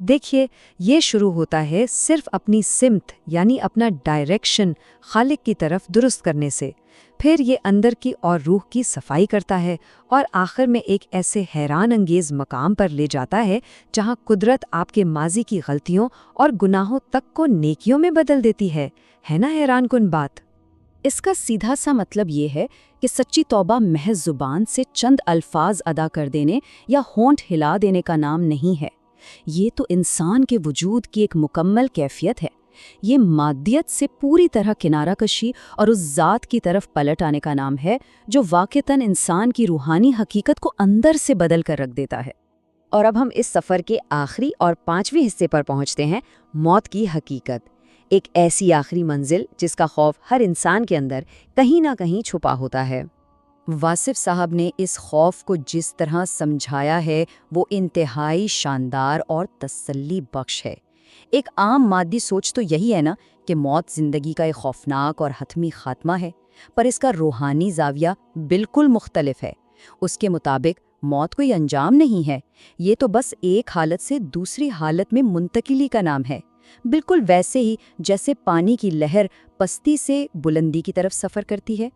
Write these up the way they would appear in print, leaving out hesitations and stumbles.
دیکھیے، یہ شروع ہوتا ہے صرف اپنی سمت یعنی اپنا ڈائریکشن خالق کی طرف درست کرنے سے، پھر یہ اندر کی اور روح کی صفائی کرتا ہے اور آخر میں ایک ایسے حیران انگیز مقام پر لے جاتا ہے جہاں قدرت آپ کے ماضی کی غلطیوں اور گناہوں تک کو نیکیوں میں بدل دیتی ہے نا حیران کن بات؟ اس کا سیدھا سا مطلب یہ ہے کہ سچی توبہ محض زبان سے چند الفاظ ادا کر دینے یا ہونٹ ہلا دینے کا نام نہیں ہے، یہ تو انسان کے وجود کی ایک مکمل کیفیت ہے۔ یہ مادیت سے پوری طرح کنارہ کشی اور اس ذات کی طرف پلٹ آنے کا نام ہے جو واقعتاً انسان کی روحانی حقیقت کو اندر سے بدل کر رکھ دیتا ہے۔ اور اب ہم اس سفر کے آخری اور 5ویں حصے پر پہنچتے ہیں، موت کی حقیقت، ایک ایسی آخری منزل جس کا خوف ہر انسان کے اندر کہیں نہ کہیں چھپا ہوتا ہے۔ واصف صاحب نے اس خوف کو جس طرح سمجھایا ہے وہ انتہائی شاندار اور تسلی بخش ہے۔ ایک عام مادی سوچ تو یہی ہے نا کہ موت زندگی کا ایک خوفناک اور حتمی خاتمہ ہے، پر اس کا روحانی زاویہ بالکل مختلف ہے۔ اس کے مطابق موت کوئی انجام نہیں ہے، یہ تو بس ایک حالت سے دوسری حالت میں منتقلی کا نام ہے، بالکل ویسے ہی جیسے پانی کی لہر پستی سے بلندی کی طرف سفر کرتی ہے۔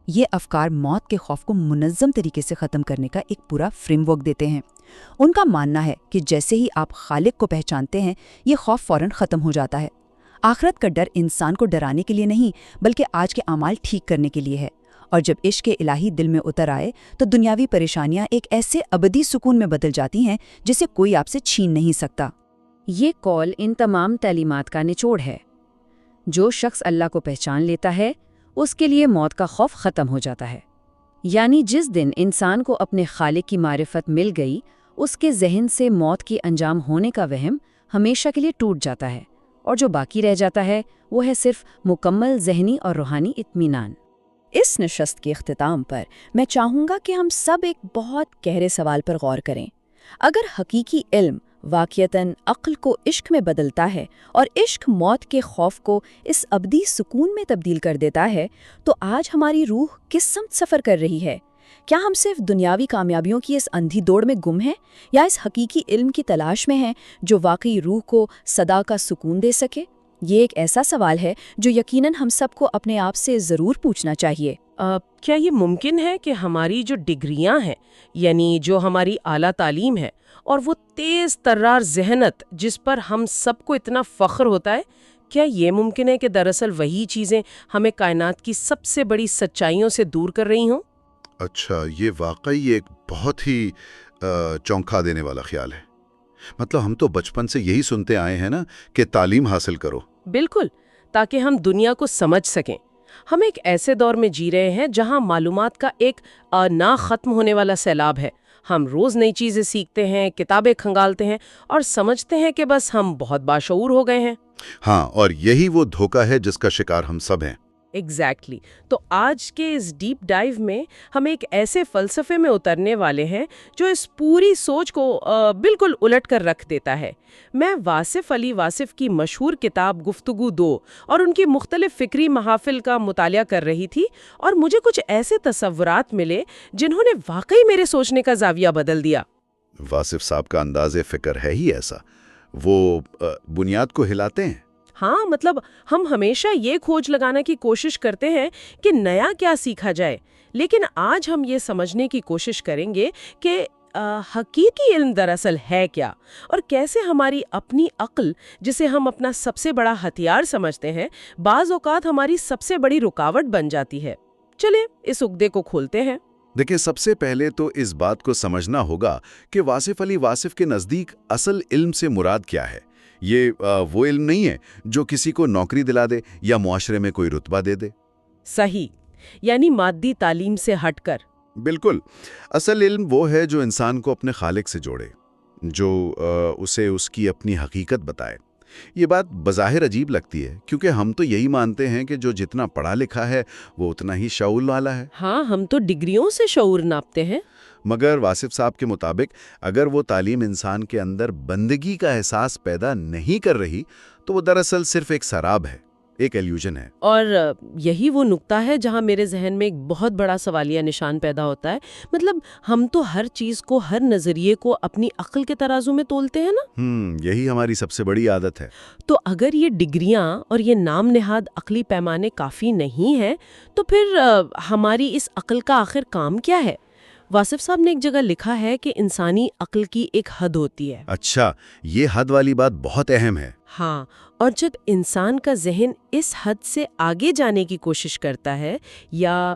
یہ افکار موت کے خوف کو منظم طریقے سے ختم کرنے کا ایک پورا فریم ورک دیتے ہیں۔ ان کا ماننا ہے کہ جیسے ہی آپ خالق کو پہچانتے ہیں، یہ خوف فوراً ختم ہو جاتا ہے۔ آخرت کا ڈر انسان کو ڈرانے کے لیے نہیں بلکہ آج کے اعمال ٹھیک کرنے کے لیے ہے، اور جب عشق الہی دل میں اتر آئے تو دنیاوی پریشانیاں ایک ایسے ابدی سکون میں بدل جاتی ہیں جسے کوئی آپ سے چھین نہیں سکتا۔ یہ قول ان تمام تعلیمات کا نچوڑ ہے۔ جو شخص اللہ کو پہچان لیتا ہے اس کے لیے موت کا خوف ختم ہو جاتا ہے، یعنی جس دن انسان کو اپنے خالق کی معرفت مل گئی اس کے ذہن سے موت کی انجام ہونے کا وہم ہمیشہ کے لیے ٹوٹ جاتا ہے، اور جو باقی رہ جاتا ہے وہ ہے صرف مکمل ذہنی اور روحانی اطمینان۔ اس نشست کے اختتام پر میں چاہوں گا کہ ہم سب ایک بہت گہرے سوال پر غور کریں۔ اگر حقیقی علم واقعتاً عقل کو عشق میں بدلتا ہے اور عشق موت کے خوف کو اس ابدی سکون میں تبدیل کر دیتا ہے، تو آج ہماری روح کس سمت سفر کر رہی ہے؟ کیا ہم صرف دنیاوی کامیابیوں کی اس اندھی دوڑ میں گم ہیں، یا اس حقیقی علم کی تلاش میں ہیں جو واقعی روح کو صدا کا سکون دے سکے؟ یہ ایک ایسا سوال ہے جو یقیناً ہم سب کو اپنے آپ سے ضرور پوچھنا چاہیے۔ کیا یہ ممکن ہے کہ ہماری جو ڈگریاں ہیں، یعنی جو ہماری اعلیٰ تعلیم ہے، اور وہ تیز ترار ذہنت جس پر ہم سب کو اتنا فخر ہوتا ہے، کیا یہ ممکن ہے کہ دراصل وہی چیزیں ہمیں کائنات کی سب سے بڑی سچائیوں سے دور کر رہی ہوں؟ اچھا، یہ واقعی ایک بہت ہی چونکا دینے والا خیال ہے۔ مطلب ہم تو بچپن سے یہی سنتے آئے ہیں نا کہ تعلیم حاصل کرو۔ بالکل، تاکہ ہم دنیا کو سمجھ سکیں۔ ہم ایک ایسے دور میں جی رہے ہیں جہاں معلومات کا ایک نہ ختم ہونے والا سیلاب ہے۔ ہم روز نئی چیزیں سیکھتے ہیں، کتابیں کھنگالتے ہیں اور سمجھتے ہیں کہ بس ہم بہت باشعور ہو گئے ہیں۔ ہاں، اور یہی وہ دھوکہ ہے جس کا شکار ہم سب ہیں۔ ایگزیکٹلی۔ تو آج کے اس ڈیپ ڈائیو میں ہم ایک ایسے فلسفے میں اترنے والے ہیں جو اس پوری سوچ کو بالکل الٹ کر رکھ دیتا ہے۔ میں واصف علی واصف کی مشہور کتاب گفتگو 2 اور ان کی مختلف فکری محافل کا مطالعہ کر رہی تھی، اور مجھے کچھ ایسے تصورات ملے جنہوں نے واقعی میرے سوچنے کا زاویہ بدل دیا۔ واصف صاحب کا انداز فکر ہے ہی ایسا، وہ بنیاد کو ہلاتے ہیں۔ ہاں، مطلب ہم ہمیشہ یہ کھوج لگانا کی کوشش کرتے ہیں کہ نیا کیا سیکھا جائے، لیکن آج ہم یہ سمجھنے کی کوشش کریں گے کہ حقیقی علم دراصل ہے کیا، اور کیسے ہماری اپنی عقل، جسے ہم اپنا سب سے بڑا ہتھیار سمجھتے ہیں، بعض اوقات ہماری سب سے بڑی رکاوٹ بن جاتی ہے۔ چلیں اس عقدے کو کھولتے ہیں۔ دیکھیں، سب سے پہلے تو اس بات کو سمجھنا ہوگا کہ واصف علی واصف کے نزدیک اصل علم سے مراد کیا ہے۔ یہ وہ علم نہیں ہے جو کسی کو نوکری دلا دے یا معاشرے میں کوئی رتبہ دے دے۔ صحیح، یعنی مادی تعلیم سے ہٹ کر۔ بالکل، اصل علم وہ ہے جو انسان کو اپنے خالق سے جوڑے، جو اسے اس کی اپنی حقیقت بتائے۔ یہ بات بظاہر عجیب لگتی ہے کیونکہ ہم تو یہی مانتے ہیں کہ جو جتنا پڑھا لکھا ہے وہ اتنا ہی شعور والا ہے۔ ہاں، ہم تو ڈگریوں سے شعور ناپتے ہیں۔ مگر واصف صاحب کے مطابق اگر وہ تعلیم انسان کے اندر بندگی کا احساس پیدا نہیں کر رہی تو وہ دراصل صرف ایک سراب ہے، ایک ایلیوژن ہے۔ اور یہی وہ نقطہ ہے جہاں میرے ذہن میں ایک بہت بڑا سوالیہ نشان پیدا ہوتا ہے۔ مطلب ہم تو ہر چیز کو، ہر نظریے کو اپنی عقل کے ترازو میں تولتے ہیں نا؟ یہی ہماری سب سے بڑی عادت ہے۔ تو اگر یہ ڈگریاں اور یہ نام نہاد عقلی پیمانے کافی نہیں ہیں تو پھر ہماری اس عقل کا آخر کام کیا ہے؟ واصف صاحب نے ایک جگہ لکھا ہے کہ انسانی عقل کی ایک حد ہوتی ہے۔ اچھا، یہ حد والی بات بہت اہم ہے۔ ہاں، اور جب انسان کا ذہن اس حد سے آگے جانے کی کوشش کرتا ہے، یا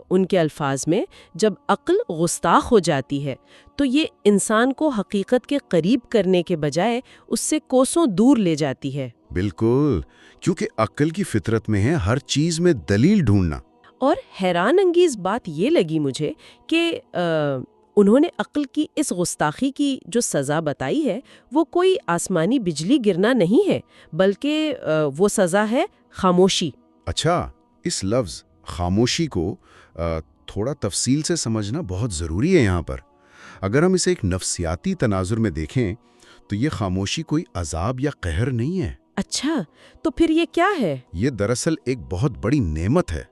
ان کے الفاظ میں جب عقل گستاخ ہو جاتی ہے، تو یہ انسان کو حقیقت کے قریب کرنے کے بجائے اس سے کوسوں دور لے جاتی ہے۔ بالکل، کیونکہ عقل کی فطرت میں ہے ہر چیز میں دلیل ڈھونڈنا۔ اور حیران انگیز بات یہ لگی مجھے کہ انہوں نے عقل کی اس گستاخی کی جو سزا بتائی ہے وہ کوئی آسمانی بجلی گرنا نہیں ہے، بلکہ وہ سزا ہے خاموشی۔ اچھا، اس لفظ خاموشی کو تھوڑا تفصیل سے سمجھنا بہت ضروری ہے یہاں پر۔ اگر ہم اسے ایک نفسیاتی تناظر میں دیکھیں تو یہ خاموشی کوئی عذاب یا قہر نہیں ہے۔ اچھا، تو پھر یہ کیا ہے؟ یہ دراصل ایک بہت بڑی نعمت ہے۔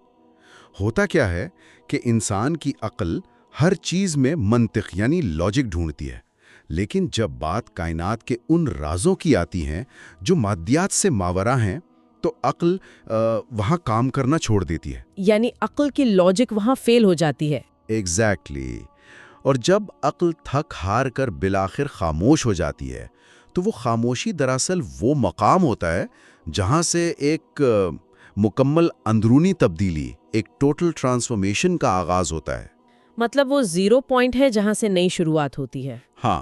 ہوتا کیا ہے کہ انسان کی عقل ہر چیز میں منطق یعنی لاجک ڈھونڈتی ہے، لیکن جب بات کائنات کے ان رازوں کی آتی ہیں جو مادیات سے ماورا ہیں تو عقل وہاں کام کرنا چھوڑ دیتی ہے۔ یعنی عقل کی لاجک وہاں فیل ہو جاتی ہے۔ ایگزیکٹلی۔ اور جب عقل تھک ہار کر بالآخر خاموش ہو جاتی ہے تو وہ خاموشی دراصل وہ مقام ہوتا ہے جہاں سے ایک مکمل اندرونی تبدیلی، ایک ٹوٹل ٹرانسفارمیشن کا آغاز ہوتا ہے۔ مطلب وہ زیرو پوائنٹ ہے جہاں سے نئی شروعات ہوتی ہے۔ ہاں،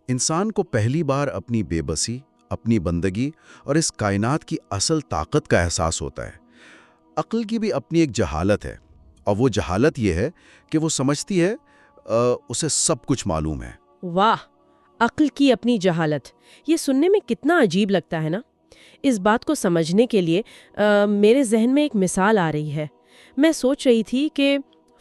انسان کو پہلی بار اپنی بے بسی، اپنی بندگی اور اس کائنات کی اصل طاقت کا احساس ہوتا ہے۔ عقل کی بھی اپنی ایک جہالت ہے، اور وہ جہالت یہ ہے کہ وہ سمجھتی ہے اسے سب کچھ معلوم ہے۔ واہ، عقل کی اپنی جہالت، یہ سننے میں کتنا عجیب لگتا ہے نا۔ اس بات کو سمجھنے کے لیے میرے ذہن میں ایک مثال آ رہی ہے۔ میں سوچ رہی تھی کہ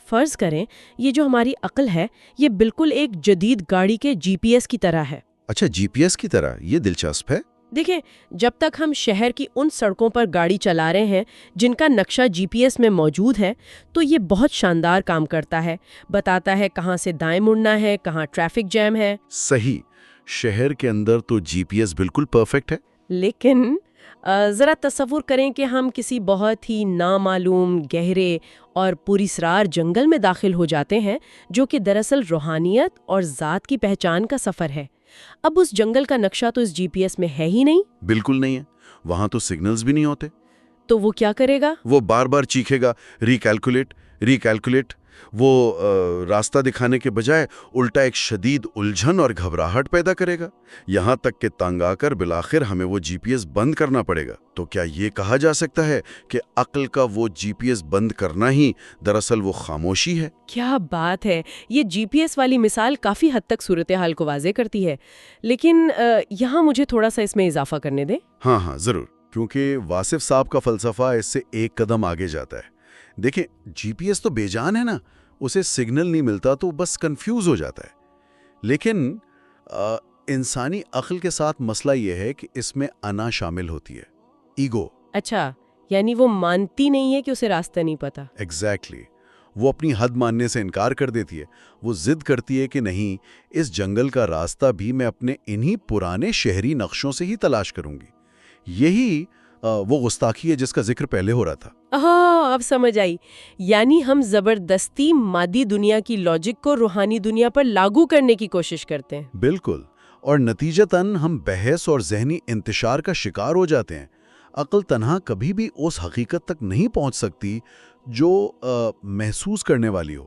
فرض کریں یہ جو ہماری عقل ہے یہ بالکل ایک جدید گاڑی کے جی پی ایس کی طرح ہے۔ اچھا، جی پی ایس کی طرح؟ یہ دلچسپ ہے۔ دیکھیں، جب تک ہم شہر کی ان سڑکوں پر گاڑی چلا رہے ہیں جن کا نقشہ جی پی ایس میں موجود ہے تو یہ بہت شاندار کام کرتا ہے، بتاتا ہے کہاں سے دائیں مڑنا ہے، کہاں ٹریفک جیم ہے۔ صحیح، شہر کے اندر تو جی پی ایس بالکل پرفیکٹ ہے۔ لیکن ذرا تصور کریں کہ ہم کسی بہت ہی نامعلوم، گہرے اور پراسرار جنگل میں داخل ہو جاتے ہیں جو کہ دراصل روحانیت اور ذات کی پہچان کا سفر ہے۔ اب اس جنگل کا نقشہ تو اس جی پی ایس میں ہے ہی نہیں۔ بالکل نہیں ہے، وہاں تو سگنلز بھی نہیں ہوتے۔ تو وہ کیا کرے گا؟ وہ بار بار چیخے گا، ریکیلکولیٹ۔ وہ راستہ دکھانے کے بجائے الٹا ایک شدید الجھن اور گھبراہٹ پیدا کرے گا، یہاں تک کہ تنگ آ کر بالآخر ہمیں وہ جی پی ایس بند کرنا پڑے گا۔ تو کیا یہ کہا جا سکتا ہے کہ عقل کا وہ جی پی ایس بند کرنا ہی دراصل وہ خاموشی ہے؟ کیا بات ہے! یہ جی پی ایس والی مثال کافی حد تک صورتحال کو واضح کرتی ہے، لیکن یہاں مجھے تھوڑا سا اس میں اضافہ کرنے دیں۔ ہاں ضرور، کیونکہ واصف صاحب کا فلسفہ اس سے ایک قدم آگے جاتا ہے۔ دیکھیں، جی پی ایس تو بے جان ہے نا، اسے سگنل نہیں ملتا تو بس کنفیوز ہو جاتا ہے۔ لیکن انسانی عقل کے ساتھ مسئلہ یہ ہے کہ اس میں انا شامل ہوتی ہے، ایگو۔ اچھا، یعنی وہ مانتی نہیں ہے کہ اسے راستہ نہیں پتا۔ ایگزیکٹلی، وہ اپنی حد ماننے سے انکار کر دیتی ہے۔ وہ ضد کرتی ہے کہ نہیں، اس جنگل کا راستہ بھی میں اپنے انہی پرانے شہری نقشوں سے ہی تلاش کروں گی۔ یہی وہ گستاخی ہے جس کا ذکر پہلے ہو رہا تھا۔ ہاں، اب سمجھ آئی۔ یعنی ہم زبردستی مادی دنیا کی لاجک کو روحانی دنیا پر لاگو کرنے کی کوشش کرتے ہیں۔ بالکل، اور نتیجتاً ہم بحث اور ذہنی انتشار کا شکار ہو جاتے ہیں۔ عقل تنہا کبھی بھی اس حقیقت تک نہیں پہنچ سکتی جو محسوس کرنے والی ہو،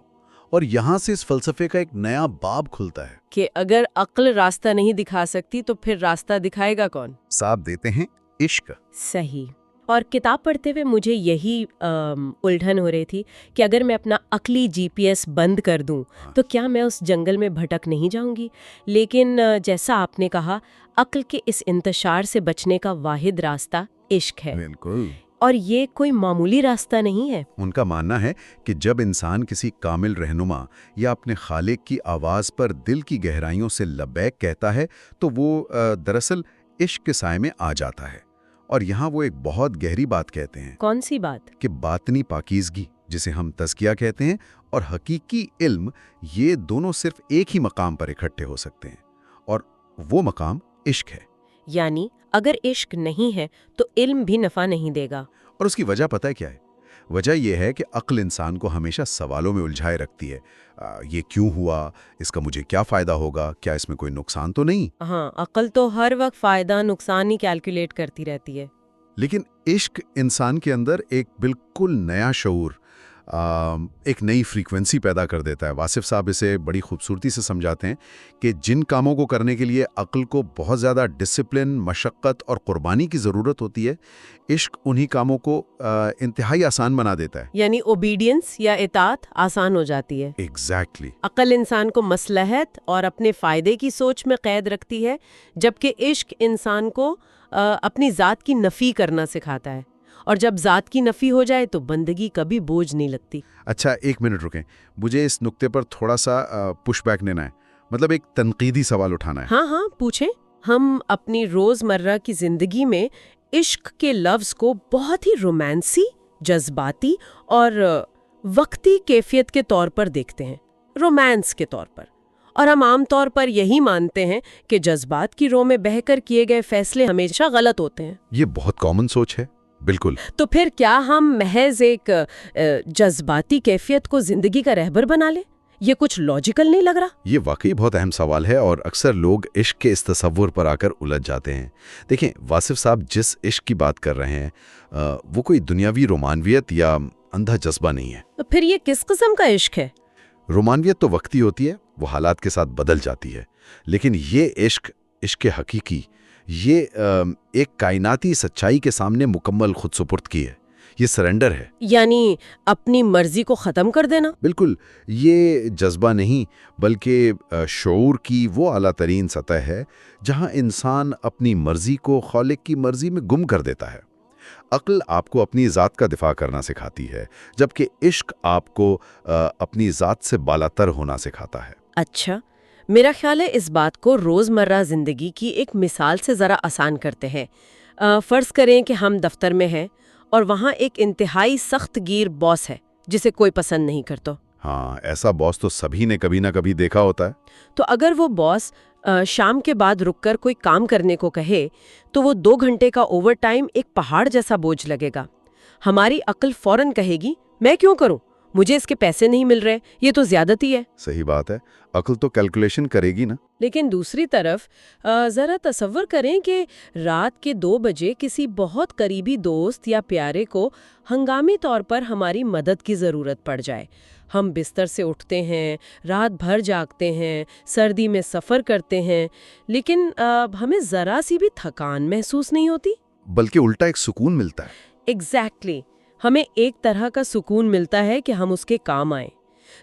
اور یہاں سے اس فلسفے کا ایک نیا باب کھلتا ہے کہ اگر عقل راستہ نہیں دکھا سکتی تو پھر راستہ دکھائے گا کون؟ صاحب دیتے ہیں عشق۔ صحیح۔ اور کتاب پڑھتے ہوئے مجھے یہی الجھن ہو رہی تھی کہ اگر میں اپنا عقلی جی پی ایس بند کر دوں تو کیا میں اس جنگل میں بھٹک نہیں جاؤں گی؟ لیکن جیسا آپ نے کہا، عقل کے اس انتشار سے بچنے کا واحد راستہ عشق ہے۔ بالکل، اور یہ کوئی معمولی راستہ نہیں ہے۔ ان کا ماننا ہے کہ جب انسان کسی کامل رہنما یا اپنے خالق کی آواز پر دل کی گہرائیوں سے لبیک کہتا ہے تو وہ دراصل عشق کے سائے میں آ جاتا ہے، اور یہاں وہ ایک بہت گہری بات کہتے ہیں کون سی بات؟ کہ باطنی پاکیزگی جسے ہم تزکیہ کہتے ہیں اور حقیقی علم، یہ دونوں صرف ایک ہی مقام پر اکٹھے ہو سکتے ہیں، اور وہ مقام عشق ہے۔ یعنی اگر عشق نہیں ہے تو علم بھی نفع نہیں دے گا۔ اور اس کی وجہ پتہ ہے کیا ہے؟ وجہ یہ ہے کہ عقل انسان کو ہمیشہ سوالوں میں الجھائے رکھتی ہے۔ یہ کیوں ہوا؟ اس کا مجھے کیا فائدہ ہوگا؟ کیا اس میں کوئی نقصان تو نہیں؟ ہاں، عقل تو ہر وقت فائدہ نقصان ہی کیلکولیٹ کرتی رہتی ہے۔ لیکن عشق انسان کے اندر ایک بالکل نیا شعور، ایک نئی فریکوینسی پیدا کر دیتا ہے۔ واصف صاحب اسے بڑی خوبصورتی سے سمجھاتے ہیں کہ جن کاموں کو کرنے کے لیے عقل کو بہت زیادہ ڈسپلن، مشقت اور قربانی کی ضرورت ہوتی ہے، عشق انہی کاموں کو انتہائی آسان بنا دیتا ہے۔ یعنی اوبیڈینس یا اطاعت آسان ہو جاتی ہے۔ ایگزیکٹلی۔ عقل انسان کو مصلحت اور اپنے فائدے کی سوچ میں قید رکھتی ہے، جبکہ عشق انسان کو اپنی ذات کی نفی کرنا سکھاتا ہے، اور جب ذات کی نفی ہو جائے تو بندگی کبھی بوجھ نہیں لگتی۔ اچھا، ایک منٹ رکیں، مجھے اس نقطے پر تھوڑا سا پش بیک لینا ہے، مطلب ایک تنقیدی سوال اٹھانا ہے۔ ہاں پوچھیں۔ ہم اپنی روزمرہ کی زندگی میں عشق کے لفظ کو بہت ہی رومانسی، جذباتی اور وقتی کیفیت کے طور پر دیکھتے ہیں، رومانس کے طور پر، اور ہم عام طور پر یہی مانتے ہیں کہ جذبات کی رو میں بہہ کر کیے گئے فیصلے ہمیشہ غلط ہوتے ہیں۔ یہ بہت کامن سوچ ہے، بالکل۔ تو پھر کیا ہم محض ایک جذباتی کیفیت کو زندگی کا رہبر بنا لیں؟ یہ کچھ لاجیکل نہیں لگ رہا؟ یہ واقعی بہت اہم سوال ہے، اور اکثر لوگ عشق کے اس تصور پر آ کر الجھ جاتے ہیں۔ دیکھیں، واصف صاحب جس عشق کی بات کر رہے ہیں وہ کوئی دنیاوی رومانویت یا اندھا جذبہ نہیں ہے۔ تو پھر یہ کس قسم کا عشق ہے؟ رومانویت تو وقتی ہوتی ہے، وہ حالات کے ساتھ بدل جاتی ہے، لیکن یہ عشق حقیقی، یہ ایک کائناتی سچائی کے سامنے مکمل خود سپرد کی ہے، یہ سرنڈر ہے۔ یعنی اپنی مرضی کو ختم کر دینا؟ بالکل، یہ جذبہ نہیں بلکہ شعور کی وہ اعلیٰ ترین سطح ہے جہاں انسان اپنی مرضی کو خالق کی مرضی میں گم کر دیتا ہے۔ عقل آپ کو اپنی ذات کا دفاع کرنا سکھاتی ہے، جبکہ عشق آپ کو اپنی ذات سے بالاتر ہونا سکھاتا ہے۔ اچھا، میرا خیال ہے اس بات کو روزمرہ زندگی کی ایک مثال سے ذرا آسان کرتے ہیں۔ فرض کریں کہ ہم دفتر میں ہیں اور وہاں ایک انتہائی سخت گیر باس ہے جسے کوئی پسند نہیں کرتا۔ ہاں، ایسا باس تو سبھی نے کبھی نہ کبھی دیکھا ہوتا ہے۔ تو اگر وہ باس شام کے بعد رک کر کوئی کام کرنے کو کہے تو وہ 2 گھنٹے کا اوور ٹائم ایک پہاڑ جیسا بوجھ لگے گا۔ ہماری عقل فوراً کہے گی میں کیوں کروں، مجھے اس کے پیسے نہیں مل رہے، یہ تو زیادتی ہے۔ صحیح بات ہے، عقل تو کیلکولیشن کرے گی نا۔ لیکن دوسری طرف ذرا تصور کریں کہ رات کے 2 بجے کسی بہت قریبی دوست یا پیارے کو ہنگامی طور پر ہماری مدد کی ضرورت پڑ جائے۔ ہم بستر سے اٹھتے ہیں، رات بھر جاگتے ہیں، سردی میں سفر کرتے ہیں، لیکن ہمیں ذرا سی بھی تھکان محسوس نہیں ہوتی، بلکہ الٹا ایک سکون ملتا ہے۔ ایگزیکٹلی، ہمیں ایک طرح کا سکون ملتا ہے کہ ہم اس کے کام آئیں۔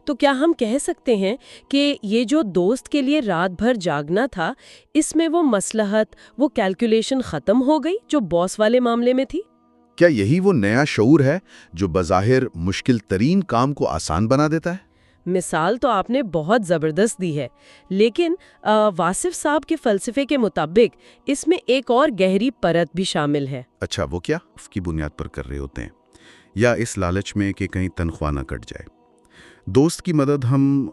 تو کیا ہم کہہ سکتے ہیں کہ یہ جو دوست کے لیے رات بھر جاگنا تھا، اس میں وہ مصلحت، وہ کیلکولیشن ختم ہو گئی جو باس والے معاملے میں تھی؟ کیا یہی وہ نیا شعور ہے جو بظاہر مشکل ترین کام کو آسان بنا دیتا ہے؟ مثال تو آپ نے بہت زبردست دی ہے، لیکن واصف صاحب کے فلسفے کے مطابق اس میں ایک اور گہری پرت بھی شامل ہے۔ اچھا، وہ کیا؟ اس کی بنیاد پر کر رہے ہوتے ہیں، یا اس لالچ میں کہ کہیں تنخواہ نہ کٹ جائے۔ دوست کی مدد ہم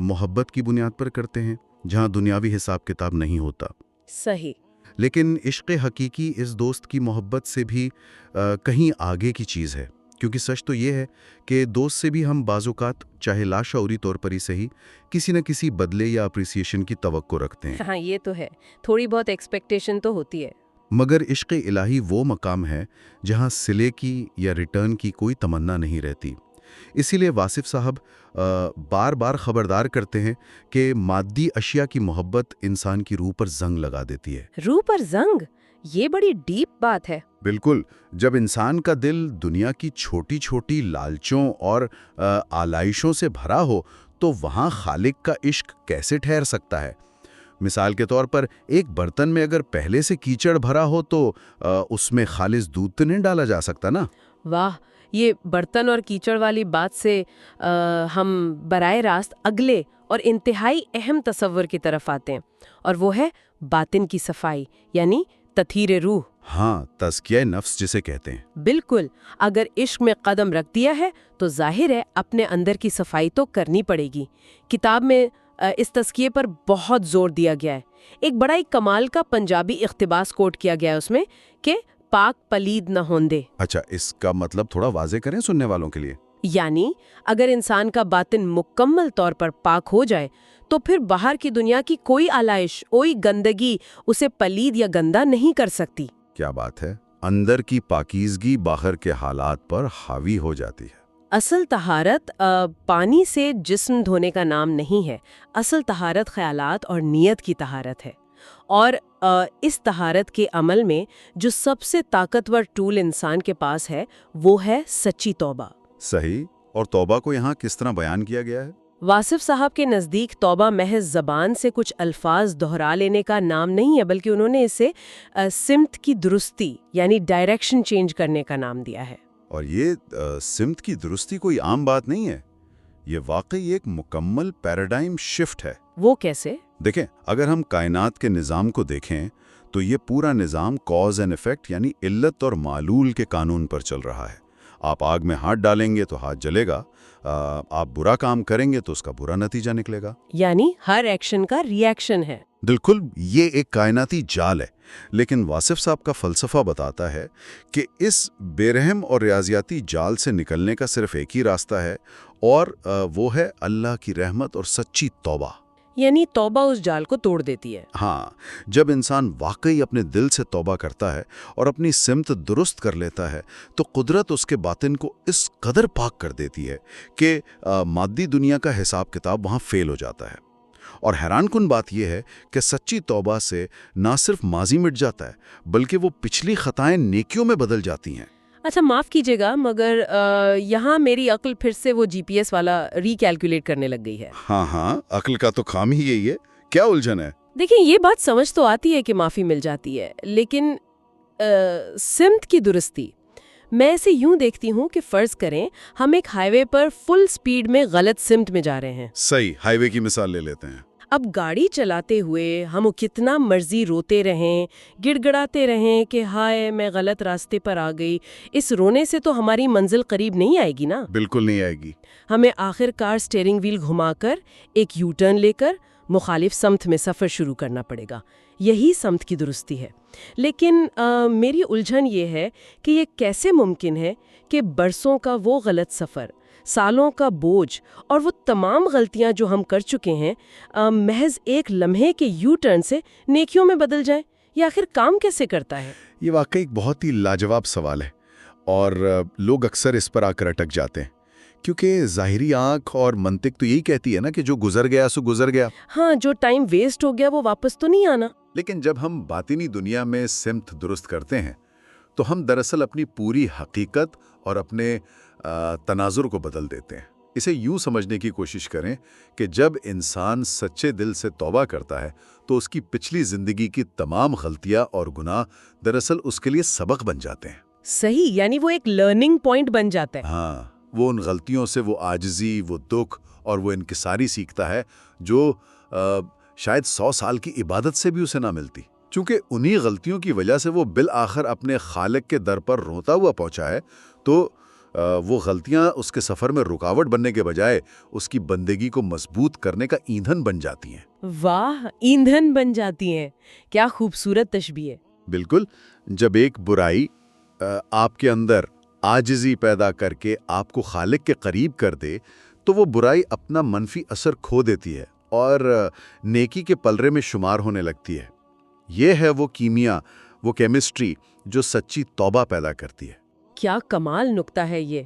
محبت کی بنیاد پر کرتے ہیں، جہاں دنیاوی حساب کتاب نہیں ہوتا۔ صحیح۔ لیکن عشق حقیقی اس دوست کی محبت سے بھی کہیں آگے کی چیز ہے، کیونکہ سچ تو یہ ہے کہ دوست سے بھی ہم بعض اوقات چاہے لاشعوری طور پر ہی صحیح کسی نہ کسی بدلے یا اپریسیشن کی توقع رکھتے ہیں۔ ہاں، یہ تو ہے، تھوڑی بہت ایکسپیکٹیشن تو ہوتی ہے۔ مگر عشق الہی وہ مقام ہے جہاں صلے کی یا ریٹرن کی کوئی تمنا نہیں رہتی۔ اسی لیے واصف صاحب بار بار خبردار کرتے ہیں کہ مادی اشیاء کی محبت انسان کی روح پر زنگ لگا دیتی ہے۔ روح پر زنگ؟ یہ بڑی ڈیپ بات ہے۔ بالکل، جب انسان کا دل دنیا کی چھوٹی چھوٹی لالچوں اور آلائشوں سے بھرا ہو تو وہاں خالق کا عشق کیسے ٹھہر سکتا ہے؟ مثال کے طور پر ایک برتن میں اگر پہلے سے کیچڑ بھرا ہو تو اس میں خالص دودھ تو نہیں ڈالا جا سکتا نا۔ واہ، یہ برتن اور کیچڑ والی بات سے ہم براہ راست اگلے اور انتہائی اہم تصور کی طرف آتے ہیں، اور وہ ہے باطن کی صفائی، یعنی تطہیر روح۔ ہاں، تزکیہ نفس جسے کہتے ہیں۔ بالکل، اگر عشق میں قدم رکھ دیا ہے تو ظاہر ہے اپنے اندر کی صفائی تو کرنی پڑے گی۔ کتاب میں اس تزکیے پر بہت زور دیا گیا ہے۔ ایک بڑا ایک کمال کا پنجابی اقتباس کوٹ کیا گیا ہے اس میں کہ پاک پلید نہ ہوندے۔ اچھا، اس کا مطلب تھوڑا واضح کریں سننے والوں کے لیے۔ یعنی اگر انسان کا باطن مکمل طور پر پاک ہو جائے تو پھر باہر کی دنیا کی کوئی آلائش، کوئی گندگی اسے پلید یا گندا نہیں کر سکتی۔ کیا بات ہے، اندر کی پاکیزگی باہر کے حالات پر حاوی ہو جاتی ہے۔ اصل طہارت پانی سے جسم دھونے کا نام نہیں ہے، اصل طہارت خیالات اور نیت کی طہارت ہے۔ اور اس طہارت کے عمل میں جو سب سے طاقتور ٹول انسان کے پاس ہے وہ ہے سچی توبہ۔ صحیح، اور توبہ کو یہاں کس طرح بیان کیا گیا ہے؟ واصف صاحب کے نزدیک توبہ محض زبان سے کچھ الفاظ دہرا لینے کا نام نہیں ہے، بلکہ انہوں نے اسے سمت کی درستی یعنی ڈائریکشن چینج کرنے کا نام دیا ہے۔ اور یہ سمت کی درستی کوئی عام بات نہیں ہے، یہ واقعی ایک مکمل پیراڈائم شفٹ ہے۔ وہ کیسے؟ دیکھیں، اگر ہم کائنات کے نظام کو دیکھیں تو یہ پورا نظام کاز اینڈ ایفیکٹ یعنی علت اور معلول کے قانون پر چل رہا ہے۔ آپ آگ میں ہاتھ ڈالیں گے تو ہاتھ جلے گا، آپ برا کام کریں گے تو اس کا برا نتیجہ نکلے گا۔ یعنی ہر ایکشن کا ری ایکشن ہے۔ بالکل، یہ ایک کائناتی جال ہے، لیکن واصف صاحب کا فلسفہ بتاتا ہے کہ اس بے رحم اور ریاضیاتی جال سے نکلنے کا صرف ایک ہی راستہ ہے، اور وہ ہے اللہ کی رحمت اور سچی توبہ۔ یعنی توبہ اس جال کو توڑ دیتی ہے۔ ہاں، جب انسان واقعی اپنے دل سے توبہ کرتا ہے اور اپنی سمت درست کر لیتا ہے تو قدرت اس کے باطن کو اس قدر پاک کر دیتی ہے کہ مادی دنیا کا حساب کتاب وہاں فیل ہو جاتا ہے۔ اور حیران کن بات یہ ہے کہ سچی توبہ سے نہ صرف ماضی مٹ جاتا ہے بلکہ وہ پچھلی خطائیں نیکیوں میں بدل جاتی ہیں۔ اچھا، معاف کیجیے گا مگر یہاں میری عقل پھر سے وہ GPS والا ری کیلکولیٹ کرنے لگ گئی ہے۔ ہاں، عقل کا تو کام ہی یہی ہے، کیا الجھن ہے؟ دیکھیں، یہ بات سمجھ تو آتی ہے کہ معافی مل جاتی ہے، لیکن سمت کی درستی، میں اسے یوں دیکھتی ہوں کہ فرض کریں ہم ایک ہائی وے پر فل سپیڈ میں غلط سمت میں جا رہے ہیں۔ صحیح، ہائی وے کی مثال لے لیتے ہیں۔ اب گاڑی چلاتے ہوئے ہم کتنا مرضی روتے رہیں، گڑ گڑاتے رہیں کہ ہائے میں غلط راستے پر آ گئی، اس رونے سے تو ہماری منزل قریب نہیں آئے گی نا۔ بالکل نہیں آئے گی۔ ہمیں آخر کار سٹیئرنگ ویل گھما کر ایک یو ٹرن لے کر مخالف سمت میں سفر شروع کرنا پڑے گا۔ یہی سمت کی درستی ہے۔ لیکن میری الجھن یہ ہے کہ یہ کیسے ممکن ہے کہ برسوں کا وہ غلط سفر، سالوں کا بوجھ اور وہ تمام غلطیاں جو ہم کر چکے ہیں محض ایک لمحے کے یو ٹرن سے نیکیوں میں بدل جائیں؟ یہ آخر کام کیسے کرتا ہے؟ یہ واقعی ایک بہت ہی لاجواب سوال ہے، اور لوگ اکثر اس پر آ کر اٹک جاتے ہیں، کیونکہ ظاہری آنکھ اور منطق تو یہی کہتی ہے نا کہ جو گزر گیا سو گزر گیا۔ ہاں، جو ٹائم ویسٹ ہو گیا وہ واپس تو نہیں آنا۔ لیکن جب ہم باطنی دنیا میں سمت درست کرتے ہیں تو ہم دراصل اپنی پوری حقیقت اور اپنے تناظر کو بدل دیتے ہیں۔ اسے یوں سمجھنے کی کوشش کریں کہ جب انسان سچے دل سے توبہ کرتا ہے تو اس کی پچھلی زندگی کی تمام غلطیاں اور گناہ دراصل اس کے لیے سبق بن جاتے ہیں۔ صحیح، یعنی وہ ایک لرننگ پوائنٹ بن جاتا ہے۔ ہاں، وہ ان غلطیوں سے وہ عاجزی، وہ دکھ اور وہ انکساری سیکھتا ہے جو شاید 100 سال کی عبادت سے بھی اسے نہ ملتی۔ چونکہ انہی غلطیوں کی وجہ سے وہ بالآخر اپنے خالق کے در پر روتا ہوا پہنچا ہے، تو وہ غلطیاں اس کے سفر میں رکاوٹ بننے کے بجائے اس کی بندگی کو مضبوط کرنے کا ایندھن بن جاتی ہیں۔ واہ، ایندھن بن جاتی ہیں، کیا خوبصورت تشبیہ ہے۔ بالکل، جب ایک برائی آپ کے اندر عاجزی پیدا کر کے آپ کو خالق کے قریب کر دے تو وہ برائی اپنا منفی اثر کھو دیتی ہے اور نیکی کے پلرے میں شمار ہونے لگتی ہے۔ یہ ہے وہ کیمیا، وہ کیمسٹری جو سچی توبہ پیدا کرتی ہے۔ کیا کمال نکتہ ہے یہ!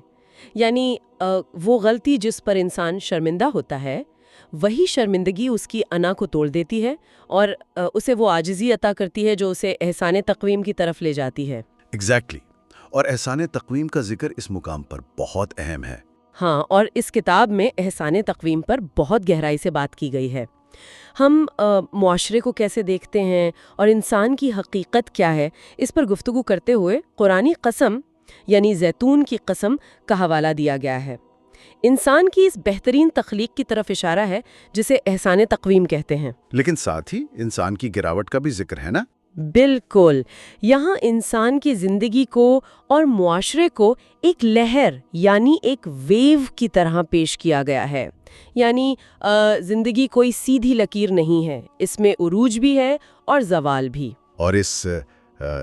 یعنی وہ غلطی جس پر انسان شرمندہ ہوتا ہے، وہی شرمندگی اس کی انا کو توڑ دیتی ہے اور اسے وہ عاجزی عطا کرتی ہے جو اسے احسان تقویم کی طرف لے جاتی ہے۔ ایگزیکٹلی، اور احسان تقویم کا ذکر اس مقام پر بہت اہم ہے۔ ہاں، اور اس کتاب میں احسان تقویم پر بہت گہرائی سے بات کی گئی ہے۔ ہم معاشرے کو کیسے دیکھتے ہیں اور انسان کی حقیقت کیا ہے، اس پر گفتگو کرتے ہوئے قرآنی قسم یعنی زیتون کی قسم کا حوالہ دیا گیا ہے۔ انسان کی اس بہترین تخلیق کی طرف اشارہ ہے جسے احسان تقویم کہتے ہیں۔ لیکن ساتھ ہی انسان کی گراوٹ کا بھی ذکر ہے نا؟ بالکل، یہاں انسان کی زندگی کو اور معاشرے کو ایک لہر یعنی ایک ویو کی طرح پیش کیا گیا ہے. یعنی زندگی کوئی سیدھی لکیر نہیں ہے، اس میں عروج بھی ہے اور زوال بھی. اور اس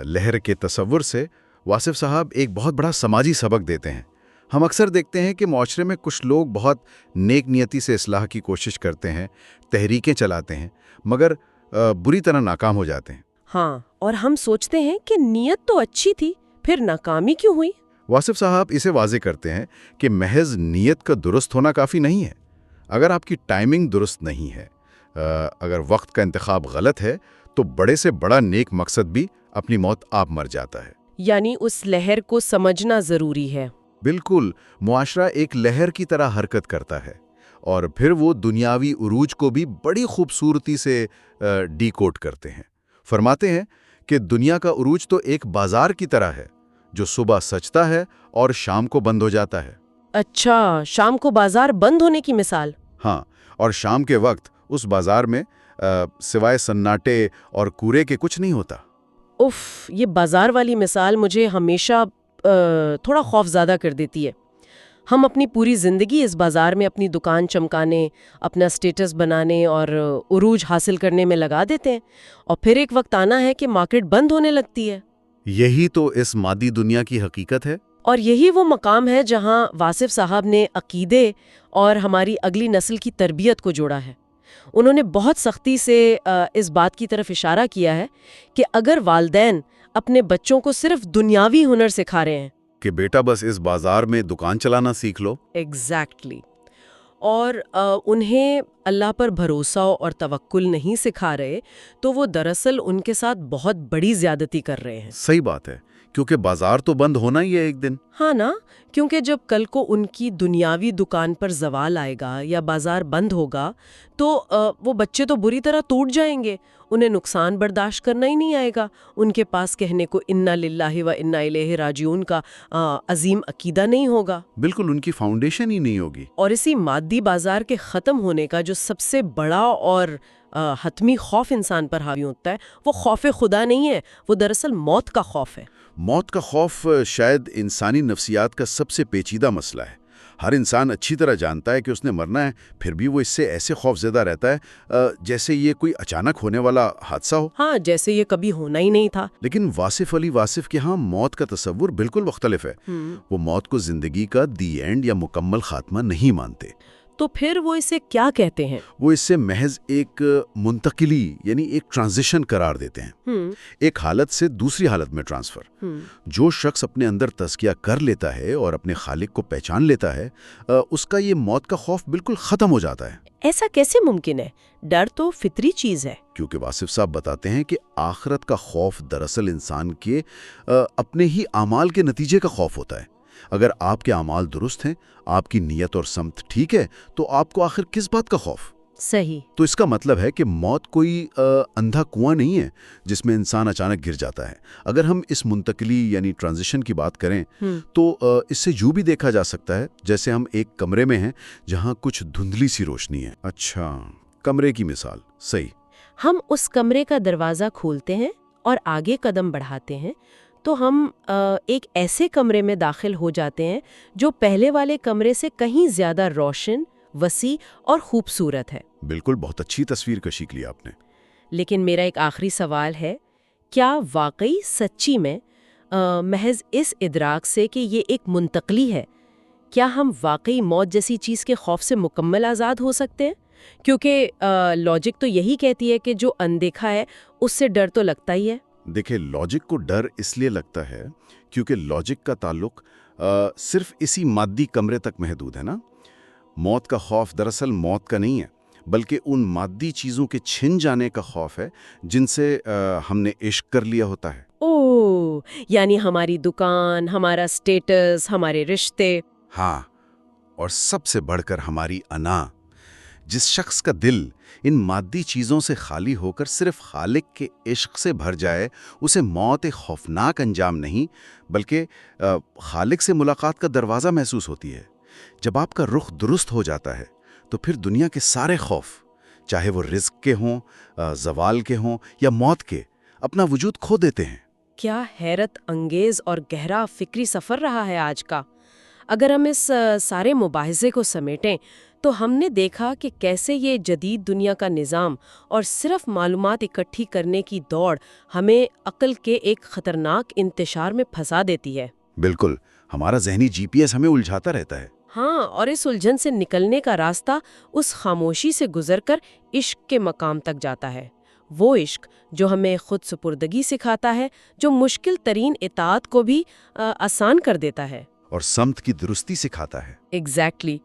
لہر کے تصور سے واصف صاحب ایک بہت بڑا سماجی سبق دیتے ہیں. ہم اکثر دیکھتے ہیں کہ معاشرے میں کچھ لوگ بہت نیک نیتی سے اصلاح کی کوشش کرتے ہیں، تحریکیں چلاتے ہیں، مگر بری طرح ناکام ہو جاتے ہیں. ہاں، اور ہم سوچتے ہیں کہ نیت تو اچھی تھی، پھر ناکامی کیوں ہوئی؟ واصف صاحب اسے واضح کرتے ہیں کہ محض نیت کا درست ہونا کافی نہیں ہے. اگر آپ کی ٹائمنگ درست نہیں ہے، اگر وقت کا انتخاب غلط ہے، تو بڑے سے بڑا نیک مقصد بھی اپنی موت آپ مر جاتا ہے. یعنی اس لہر کو سمجھنا ضروری ہے. بالکل، معاشرہ ایک لہر کی طرح حرکت کرتا ہے، اور پھر وہ دنیاوی عروج کو بھی بڑی خوبصورتی سے ڈی کوڈ کرتے ہیں. فرماتے ہیں کہ دنیا کا عروج تو ایک بازار کی طرح ہے جو صبح سجتا ہے اور شام کو بند ہو جاتا ہے. اچھا، شام کو بازار بند ہونے کی مثال. ہاں، اور شام کے وقت اس بازار میں سوائے سناٹے اور کوڑے کے کچھ نہیں ہوتا. اف، یہ بازار والی مثال مجھے ہمیشہ تھوڑا خوف زدہ کر دیتی ہے. ہم اپنی پوری زندگی اس بازار میں اپنی دکان چمکانے، اپنا سٹیٹس بنانے اور عروج حاصل کرنے میں لگا دیتے ہیں، اور پھر ایک وقت آنا ہے کہ مارکیٹ بند ہونے لگتی ہے. یہی تو اس مادی دنیا کی حقیقت ہے. اور یہی وہ مقام ہے جہاں واصف صاحب نے عقیدے اور ہماری اگلی نسل کی تربیت کو جوڑا ہے. انہوں نے بہت سختی سے اس بات کی طرف اشارہ کیا ہے کہ اگر والدین اپنے بچوں کو صرف دنیاوی ہنر سکھا رہے ہیں کہ بیٹا بس اس بازار میں دکان چلانا سیکھ لو، ایگزیکٹلی، اور انہیں اللہ پر بھروسہ اور توکل نہیں سکھا رہے، تو وہ دراصل ان کے ساتھ بہت بڑی زیادتی کر رہے ہیں. صحیح بات ہے، کیونکہ بازار تو بند ہونا ہی ہے ایک دن. ہاں نا، کیونکہ جب کل کو ان کی دنیاوی دکان پر زوال آئے گا یا بازار بند ہوگا تو وہ بچے تو بری طرح ٹوٹ جائیں گے. انہیں نقصان برداشت کرنا ہی نہیں آئے گا. ان کے پاس کہنے کو انا للہ و انا الیہ راجعون کا عظیم عقیدہ نہیں ہوگا. بالکل، ان کی فاؤنڈیشن ہی نہیں ہوگی. اور اسی مادی بازار کے ختم ہونے کا جو سب سے بڑا اور حتمی خوف انسان پر حاوی ہوتا ہے، وہ خوف خدا نہیں ہے، وہ دراصل موت کا خوف ہے. موت کا خوف شاید انسانی نفسیات کا سب سے پیچیدہ مسئلہ ہے. ہر انسان اچھی طرح جانتا ہے کہ اس نے مرنا ہے، پھر بھی وہ اس سے ایسے خوف زدہ رہتا ہے جیسے یہ کوئی اچانک ہونے والا حادثہ ہو. ہاں، جیسے یہ کبھی ہونا ہی نہیں تھا. لیکن واصف علی واصف کے ہاں موت کا تصور بالکل مختلف ہے. وہ موت کو زندگی کا دی اینڈ یا مکمل خاتمہ نہیں مانتے. تو پھر وہ اسے کیا کہتے ہیں؟ وہ اس سے محض ایک منتقلی یعنی ایک ٹرانزیشن قرار دیتے ہیں، ایک حالت سے دوسری حالت میں ٹرانسفر. جو شخص اپنے اندر تزکیہ کر لیتا ہے اور اپنے خالق کو پہچان لیتا ہے، اس کا یہ موت کا خوف بالکل ختم ہو جاتا ہے. ایسا کیسے ممکن ہے؟ ڈر تو فطری چیز ہے. کیونکہ واصف صاحب بتاتے ہیں کہ آخرت کا خوف دراصل انسان کے اپنے ہی اعمال کے نتیجے کا خوف ہوتا ہے. اگر آپ کے اعمال درست ہیں، آپ کی نیت اور سمت ٹھیک ہے، تو آپ کو آخر کس بات کا خوف؟ صحیح. تو اس کا مطلب ہے کہ موت کوئی اندھا کنواں نہیں ہے جس میں انسان اچانک گر جاتا ہے. اگر ہم اس منتقلی یعنی ٹرانزیشن کی بات کریں تو اس سے یوں بھی دیکھا جا سکتا ہے جیسے ہم ایک کمرے میں ہیں جہاں کچھ دھندلی سی روشنی ہے. اچھا، کمرے کی مثال صحیح. ہم اس کمرے کا دروازہ کھولتے ہیں اور آگے قدم بڑھاتے ہیں تو ہم ایک ایسے کمرے میں داخل ہو جاتے ہیں جو پہلے والے کمرے سے کہیں زیادہ روشن، وسیع اور خوبصورت ہے. بالکل، بہت اچھی تصویر کشی کی آپ نے. لیکن میرا ایک آخری سوال ہے، کیا واقعی سچی میں محض اس ادراک سے کہ یہ ایک منتقلی ہے، کیا ہم واقعی موت جیسی چیز کے خوف سے مکمل آزاد ہو سکتے ہیں؟ کیونکہ لاجک تو یہی کہتی ہے کہ جو اندیکھا ہے اس سے ڈر تو لگتا ہی ہے. دیکھیں، لاجک کو ڈر اس لیے لگتا ہے کیونکہ لاجک کا تعلق صرف اسی مادی کمرے تک محدود ہے نا. موت کا خوف دراصل موت کا نہیں ہے، بلکہ ان مادی چیزوں کے چھن جانے کا خوف ہے جن سے ہم نے عشق کر لیا ہوتا ہے. اوہ، یعنی ہماری دکان، ہمارا سٹیٹس، ہمارے رشتے. ہاں، اور سب سے بڑھ کر ہماری انا. جس شخص کا دل ان مادی چیزوں سے خالی ہو کر صرف خالق کے عشق سے بھر جائے، اسے موت ایک خوفناک انجام نہیں بلکہ خالق سے ملاقات کا دروازہ محسوس ہوتی ہے. جب آپ کا رخ درست ہو جاتا ہے تو پھر دنیا کے سارے خوف، چاہے وہ رزق کے ہوں، زوال کے ہوں یا موت کے، اپنا وجود کھو دیتے ہیں۔ کیا حیرت انگیز اور گہرا فکری سفر رہا ہے آج کا۔ اگر ہم اس سارے مباحثے کو سمیٹیں تو ہم نے دیکھا کہ کیسے یہ جدید دنیا کا نظام اور صرف معلومات اکٹھی کرنے کی دوڑ ہمیں عقل کے ایک خطرناک انتشار میں پھنسا دیتی ہے۔ بالکل، ہمارا ذہنی جی پی ایس ہمیں الجھاتا رہتا ہے۔ ہاں، اور اس الجھن سے نکلنے کا راستہ اس خاموشی سے گزر کر عشق کے مقام تک جاتا ہے۔ وہ عشق جو ہمیں خود سپردگی سکھاتا ہے، جو مشکل ترین اطاعت کو بھی آسان کر دیتا ہے، اور سمت کی درستی سکھاتا ہے۔ ایگزیکٹلی۔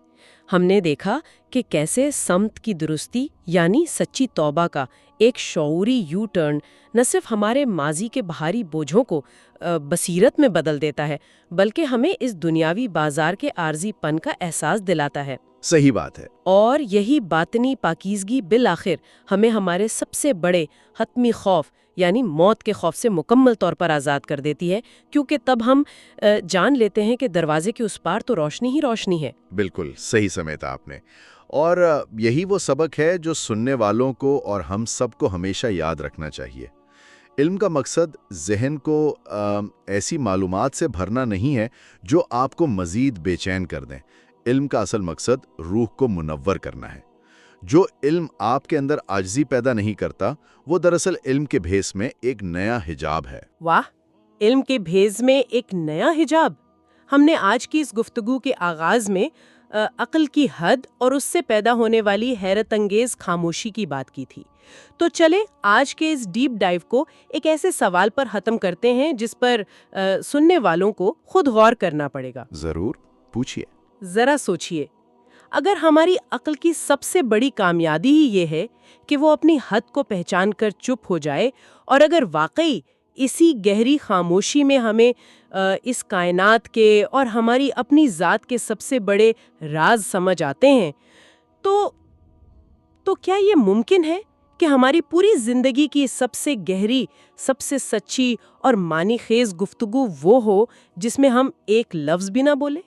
ہم نے دیکھا کہ کیسے سمت کی درستی یعنی سچی توبہ کا ایک شعوری یو ٹرن نہ صرف ہمارے ماضی کے بھاری بوجھوں کو بصیرت میں بدل دیتا ہے، بلکہ ہمیں اس دنیاوی بازار کے عارضی پن کا احساس دلاتا ہے۔ صحیح بات ہے۔ اور یہی باطنی پاکیزگی بالآخر ہمیں ہمارے سب سے بڑے حتمی خوف یعنی موت کے خوف سے مکمل طور پر آزاد کر دیتی ہے، کیونکہ تب ہم جان لیتے ہیں کہ دروازے کے اس پار تو روشنی ہی روشنی ہے۔ بالکل صحیح سمیتا آپ نے، اور یہی وہ سبق ہے جو سننے والوں کو اور ہم سب کو ہمیشہ یاد رکھنا چاہیے۔ علم کا مقصد ذہن کو ایسی معلومات سے بھرنا نہیں ہے جو آپ کو مزید بے چین کر دیں۔ علم کا اصل مقصد روح کو منور کرنا ہے۔ جو علم آپ کے اندر عاجزی پیدا نہیں کرتا، وہ دراصل علم کے بھیس میں ایک نیا حجاب ہے۔ واہ، علم کے بھیز میں ایک نیا حجاب۔ ہم نے آج کی اس گفتگو کے آغاز میں عقل کی حد اور اس سے پیدا ہونے والی حیرت انگیز خاموشی کی بات کی تھی۔ تو چلیں آج کے اس ڈیپ ڈائیو کو ایک ایسے سوال پر ختم کرتے ہیں جس پر سننے والوں کو خود غور کرنا پڑے گا۔ ضرور، پوچھیے۔ ذرا سوچئے، اگر ہماری عقل کی سب سے بڑی کامیابی ہی یہ ہے کہ وہ اپنی حد کو پہچان کر چپ ہو جائے، اور اگر واقعی اسی گہری خاموشی میں ہمیں اس کائنات کے اور ہماری اپنی ذات کے سب سے بڑے راز سمجھ آتے ہیں، تو کیا یہ ممکن ہے کہ ہماری پوری زندگی کی سب سے گہری، سب سے سچی اور معنی خیز گفتگو وہ ہو جس میں ہم ایک لفظ بھی نہ بولیں؟